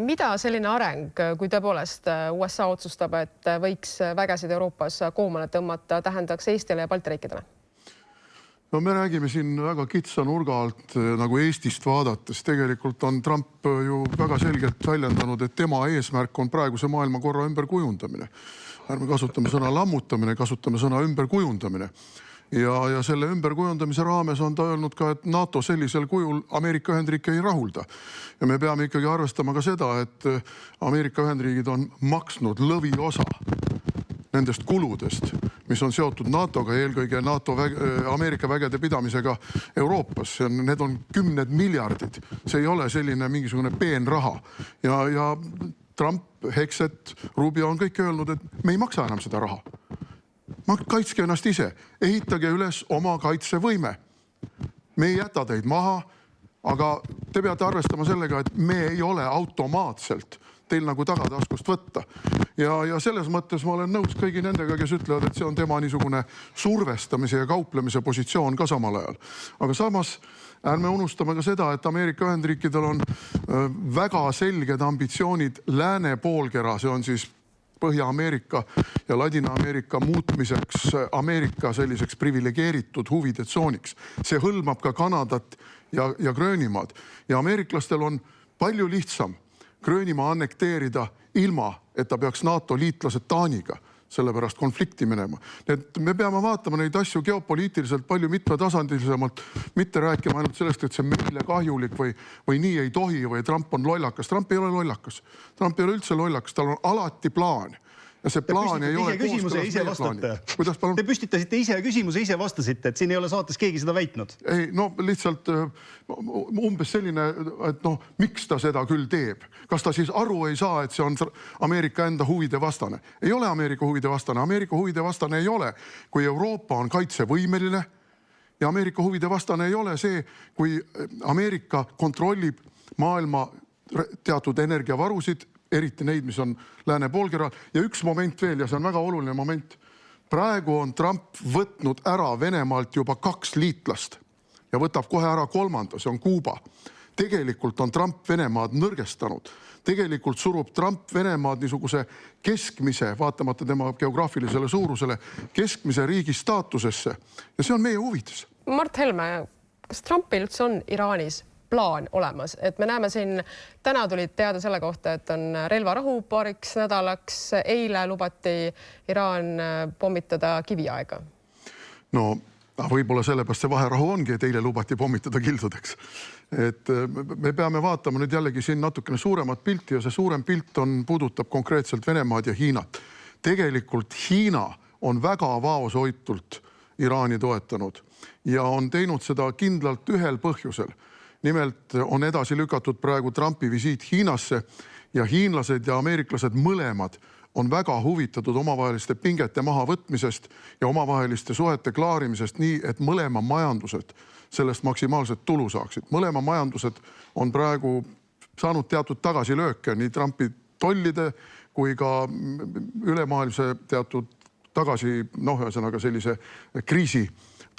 Mida selline areng, kui tõepoolest USA otsustab, et võiks vägesid Euroopas koomale tõmmata, tähendaks Eestile ja Balti riikidele? No me räägime siin väga kitsa nurga alt nagu Eestist vaadates. Tegelikult on Trump ju väga selgelt väljendanud, et tema eesmärk on praeguse maailmakorra ümberkujundamine. Ärme kasutame sõna lammutamine, kasutame sõna ümberkujundamine. Ja selle ümberkujundamise raames on ta öelnud ka, et NATO sellisel kujul Ameerika Ühendriike ei rahulda. Ja me peame ikkagi arvestama ka seda, et Ameerika Ühendriigid on maksnud lõviosa nendest kuludest, mis on seotud NATO-ga, eelkõige Ameerika vägede pidamisega Euroopas. Need on 10 miljardid. See ei ole selline mingisugune peenraha. Ja Trump, Hexet, Rubio on kõik öelnud, et me ei maksa enam seda raha. Kaitske ennast ise, ehitage üles oma kaitsevõime. Me ei jäta teid maha, aga te peate arvestama sellega, et me ei ole automaatselt teil nagu tagataskust võtta. Ja selles mõttes ma olen nõus kõigi nendega, kes ütlevad, et see on tema niisugune survestamise ja kauplemise positsioon ka samal ajal. Aga samas ärme unustame ka seda, et Ameerika Ühendriikidel on väga selged ambitsioonid lääne poolkera, see on siis Põhja-Ameerika ja Ladina-Ameerika muutmiseks Ameerika selliseks privilegeeritud huvide tsooniks. See hõlmab ka Kanadat ja Gröönimaad. Ja ameeriklastel on palju lihtsam Gröönimaa annekteerida ilma, et ta peaks NATO liitlased Taaniga sellepärast konflikti minema. Me peame vaatama neid asju geopoliitiliselt palju mitmetasandilisemalt, mitte rääkima ainult sellest, et see meile kahjulik või nii ei tohi või Trump on lollakas. Trump ei ole lollakas. Trump ei ole üldse lollakas, tal on alati plaan. Ja see plaan ei ole kooskõlas meie plaani. Kuidas, palun? Te püstitasite ise küsimuse, ise vastasite, et siin ei ole saates keegi seda väitnud. Ei, no lihtsalt umbes selline, et miks ta seda küll teeb? Kas ta siis aru ei saa, et see on Ameerika enda huvide vastane? Ei ole Ameerika huvide vastane. Ameerika huvide vastane ei ole, kui Euroopa on kaitsevõimeline, ja Ameerika huvide vastane ei ole see, kui Ameerika kontrollib maailma teatud energiavarusid, eriti neid, mis on lääne poolkeral. Ja üks moment veel, ja see on väga oluline moment. Praegu on Trump võtnud ära Venemaalt juba 2 liitlast ja võtab kohe ära 3, see on Kuuba. Tegelikult on Trump Venemaad nõrgestanud. Tegelikult surub Trump Venemaad niisuguse keskmise, vaatamata tema geograafilisele suurusele, keskmise riigi staatusesse. Ja see on meie huvides. Mart Helme, kas Trumpil üldse on Iraanis plaan olemas, et me näeme siin, täna tulid teada selle kohta, et on relvarahu paariks nädalaks, eile lubati Iraan pommitada Kiviaega. No võib-olla sellepärast see vaherahu ongi, et eile lubati pommitada kildudeks. Et me peame vaatama nüüd jällegi siin natukene suuremat pilti ja see suurem pilt puudutab konkreetselt Venemaad ja Hiinat. Tegelikult Hiina on väga vaoshoitult Iraani toetanud ja on teinud seda kindlalt ühel põhjusel. Nimelt on edasi lükatud praegu Trumpi visiit Hiinasse ja hiinlased ja ameeriklased mõlemad on väga huvitatud omavaheliste pingete maha võtmisest ja omavaheliste suhete klaarimisest nii, et mõlema majandused sellest maksimaalset tulu saaksid. Mõlema majandused on praegu saanud teatud tagasilööke nii Trumpi tollide kui ka ülemaailmse teatud tagasi, ühesõnaga sellise kriisi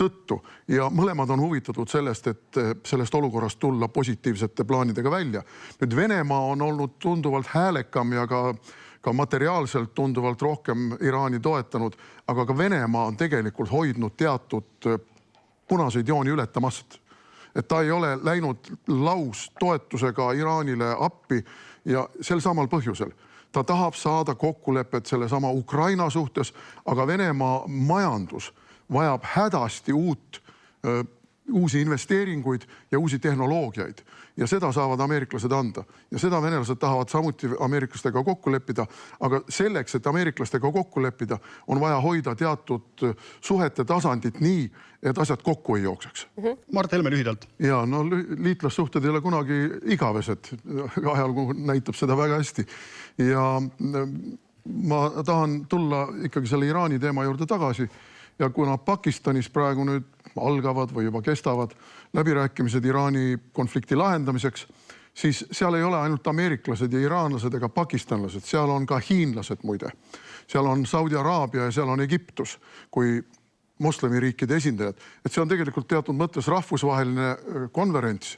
tõttu. Ja mõlemad on huvitatud sellest, et sellest olukorrast tulla positiivsete plaanidega välja. Nüüd Venemaa on olnud tunduvalt häälekam ja ka materiaalselt tunduvalt rohkem Iraani toetanud, aga ka Venemaa on tegelikult hoidnud teatud punaseid jooni ületamast. Et ta ei ole läinud laus toetusega Iraanile appi ja sel samal põhjusel. Ta tahab saada kokkulepet selle sama Ukraina suhtes, aga Venemaa majandus vajab hädasti uusi investeeringuid ja uusi tehnoloogiaid. Ja seda saavad ameeriklased anda. Ja seda venelased tahavad samuti ameeriklastega kokku leppida. Aga selleks, et ameeriklastega kokku leppida, on vaja hoida teatud suhete tasandit nii, et asjad kokku ei jookseks. Mart Helme lühidalt. Ja, liitlassuhted ei ole kunagi igavesed. Ajalugu näitab seda väga hästi. Ja ma tahan tulla ikkagi selle Iraani teema juurde tagasi. Ja kuna Pakistanis praegu nüüd algavad või juba kestavad läbirääkimised Iraani konflikti lahendamiseks, siis seal ei ole ainult ameeriklased ja iraanlased ega pakistanlased, seal on ka hiinlased muide. Seal on Saudi Araabia ja seal on Egiptus kui moslemiriikide esindajad. Et see on tegelikult teatud mõttes rahvusvaheline konverents,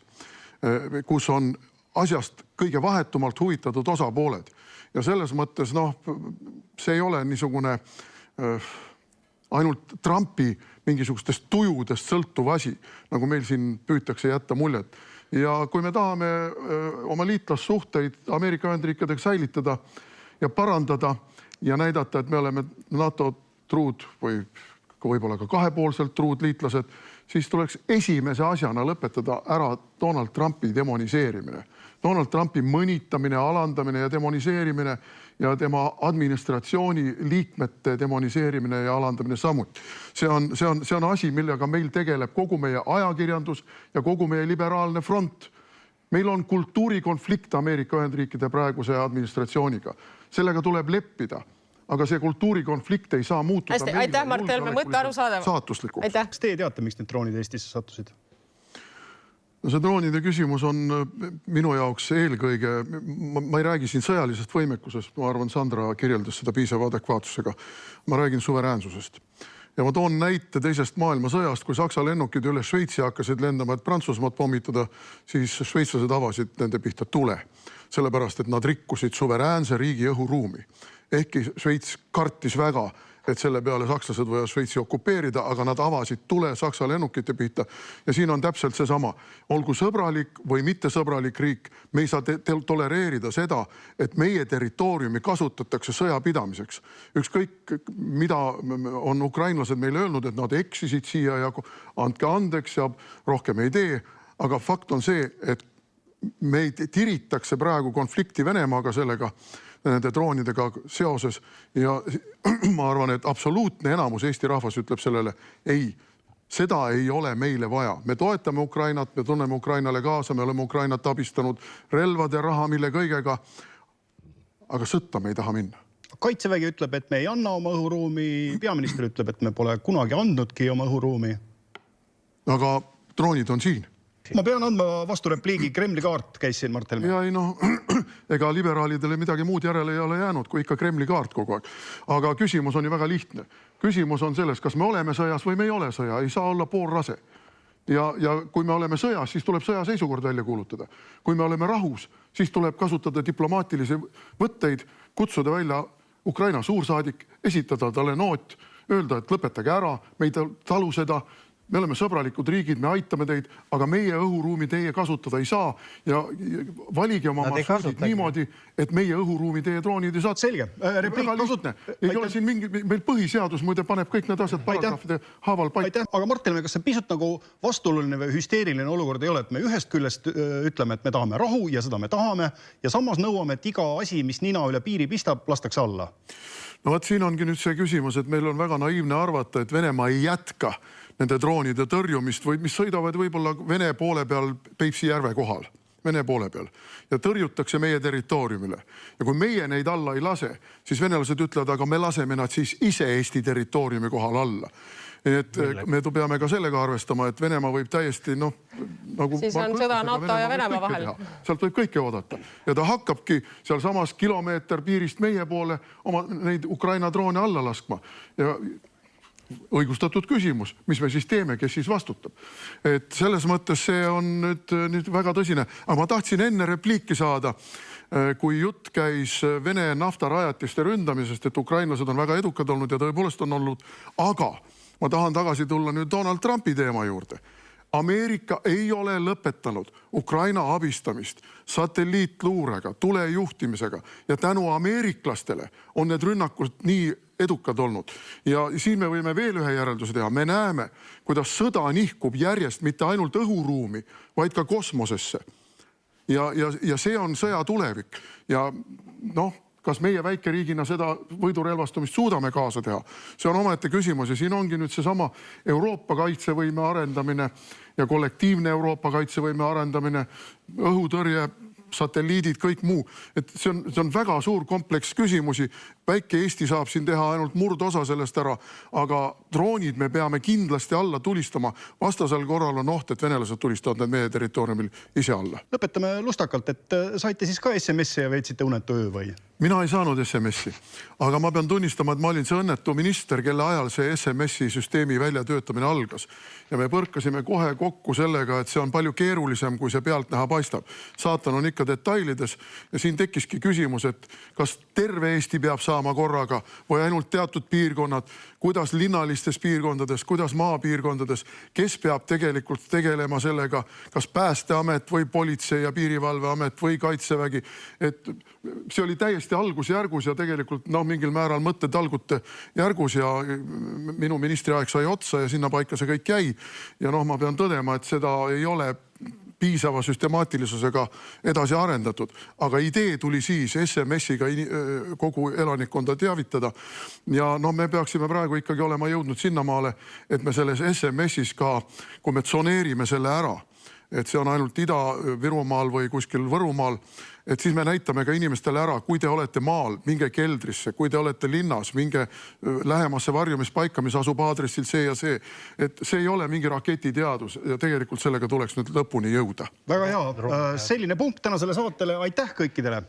kus on asjast kõige vahetumalt huvitatud osapooled. Ja selles mõttes, noh, see ei ole niisugune ainult Trumpi mingisugustest tujudest sõltuv asi, nagu meil siin püütakse jätta muljet. Ja kui me tahame oma liitlassuhteid Ameerika Ühendriikidega säilitada ja parandada ja näidata, et me oleme NATO truud või võib-olla ka kahepoolselt truud liitlased, siis tuleks esimese asjana lõpetada ära Donald Trumpi demoniseerimine. Donald Trumpi mõnitamine, alandamine ja demoniseerimine ja tema administratsiooni liikmete demoniseerimine ja alandamine samuti. See on asi, millega meil tegeleb kogu meie ajakirjandus ja kogu meie liberaalne front. Meil on kultuurikonflikt Ameerika Ühendriikide praeguse administratsiooniga. Sellega tuleb leppida. Aga see kultuurikonflikt ei saa muutuda Hästi, aitäh, Mart Helme, mõtte arusaadav. Saatuslikuks. Kas teie teate, miks need droonid Eestisse sattusid? No see droonide küsimus on minu jaoks eelkõige, ma ei räägi siin sõjalisest võimekusest, ma arvan, Sandra kirjeldas seda piisava adekvaatsusega. Ma räägin suveräänsusest. Ja ma toon näite teisest maailmasõjast, kui Saksa lennukid üle Šveitsi hakkasid lendama, et Prantsusmaad pommitada, siis šveitslased avasid nende pihta tule. Sellepärast, et nad rikkusid suveräänse riigi õhuruumi. Ehkki Šveits kartis väga, et selle peale sakslased võivad Šveitsi okupeerida, aga nad avasid tule Saksa lennukite pihta. Ja siin on täpselt seesama. Olgu sõbralik või mitte sõbralik riik, me ei saa tolereerida seda, et meie territooriumi kasutatakse sõjapidamiseks. Ükskõik, mida on ukrainlased meile öelnud, et nad eksisid siia ja andke andeks ja rohkem ei tee. Aga fakt on see, et meid tiritakse praegu konflikti Venemaaga sellega, nende droonidega seoses ja ma arvan, et absoluutne enamus Eesti rahvas ütleb sellele, ei, seda ei ole meile vaja. Me toetame Ukrainat, me tunneme Ukrainale kaasa, me oleme Ukrainat abistanud relvade, raha, mille kõigega, aga sõtta me ei taha minna. Kaitsevägi ütleb, et me ei anna oma õhuruumi, peaminister ütleb, et me pole kunagi andnudki oma õhuruumi. Aga droonid on siin. Ma pean andma vastu repliigi, Kremli kaart käis siin, Mart Helme. Ja ei noh, ega liberaalidele midagi muud järele ei ole jäänud, kui ikka Kremli kaart kogu aeg. Aga küsimus on ju väga lihtne. Küsimus on selles, kas me oleme sõjas või me ei ole sõja. Ei saa olla poolrase. Ja kui me oleme sõjas, siis tuleb sõjaseisukord välja kuulutada. Kui me oleme rahus, siis tuleb kasutada diplomaatilisi võtteid, kutsuda välja Ukraina suursaadik, esitada talle noot, öelda, et lõpetage ära, me ei talu seda. Me oleme sõbralikud riigid, me aitame teid, aga meie õhuruumi teie kasutada ei saa ja valige oma maršruudid niimoodi, et meie õhuruumi teie droonid ei saa. Selge. Väga lihtne. Ei ole siin mingi, meil põhiseadus muide paneb kõik need asjad paragrahvide haaval paika. Aga Mart Helme, kas see pisut nagu vastuoluline või hüsteeriline olukord ei ole, et me ühest küljest ütleme, et me tahame rahu ja seda me tahame ja samas nõuame, et iga asi, mis nina üle piiri pistab, lastakse alla? No vaat siin ongi nüüd see küsimus, et meil on väga naiivne arvata, et Venemaa ei jätka nende droonide tõrjumist või mis sõidavad võib-olla Vene poole peal Peipsi järve kohal, Vene poole peal ja tõrjutakse meie territooriumile. Ja kui meie neid alla ei lase, siis venelased ütlevad, aga me laseme nad siis ise Eesti territooriumi kohal alla. Et me peame ka sellega arvestama, et Venemaa võib täiesti, noh, nagu siis on sõda NATO ja Venemaa vahel. Sealt võib kõike oodata. Ja ta hakkabki seal samas kilomeeter piirist meie poole oma neid Ukraina droone alla laskma. Ja õigustatud küsimus, mis me siis teeme, kes siis vastutab. Et selles mõttes see on nüüd väga tõsine. Aga ma tahtsin enne repliiki saada, kui jutt käis Vene naftarajatiste ründamisest, et ukrainlased on väga edukad olnud ja tõepoolest on olnud. Aga ma tahan tagasi tulla nüüd Donald Trumpi teema juurde. Ameerika ei ole lõpetanud Ukraina abistamist satelliitluurega, tulejuhtimisega ja tänu ameeriklastele on need rünnakud nii edukad olnud. Ja siin me võime veel ühe järelduse teha. Me näeme, kuidas sõda nihkub järjest mitte ainult õhuruumi, vaid ka kosmosesse. Ja see on sõja tulevik. Ja noh, kas meie väikeriigina seda võidurelvastumist suudame kaasa teha? See on omaette küsimus ja siin ongi nüüd seesama Euroopa kaitsevõime arendamine ja kollektiivne Euroopa kaitsevõime arendamine, õhutõrje, satelliidid, kõik muu. Et see on väga suur kompleks küsimusi. Väike Eesti saab siin teha ainult murdosa sellest ära, aga droonid me peame kindlasti alla tulistama. Vastasel korral on oht, et venelased tulistavad need meie territooriumil ise alla. Lõpetame lustakalt, et saite siis ka SMS-e ja veetsite unetu öö või? mina ei saanud SMS-i, aga ma pean tunnistama, et ma olin see õnnetu minister, kelle ajal see SMS-i süsteemi väljatöötamine algas. Ja me põrkasime kohe kokku sellega, et see on palju keerulisem, kui see pealtnäha paistab. Saatan on ikka detailides ja siin tekkiski küsimus, et kas terve Eesti peab saama korraga või ainult teatud piirkonnad, kuidas linnalistes piirkondades, kuidas maapiirkondades, kes peab tegelikult tegelema sellega, kas Päästeamet või Politsei- ja Piirivalveamet või Kaitsevägi. Et see oli täiesti algusjärgus ja tegelikult mingil määral mõttetalgute järgus ja minu ministriaeg sai otsa ja sinna paika see kõik jäi. Ja ma pean tõdema, et seda ei ole piisava süstemaatilisusega edasi arendatud. Aga idee tuli siis SMS-iga kogu elanikkonda teavitada. Ja me peaksime praegu ikkagi olema jõudnud sinnamaale, et me selles SMS-is ka, kui me tsoneerime selle ära, et see on ainult Ida-Virumaal või kuskil Võrumaal, et siis me näitame ka inimestele ära, kui te olete maal, minge keldrisse, kui te olete linnas, minge lähemasse varjumispaika, mis asub aadressil see ja see. Et see ei ole mingi raketiteadus ja tegelikult sellega tuleks nüüd lõpuni jõuda. Väga hea. Selline punkt tänasele saatele. Aitäh kõikidele.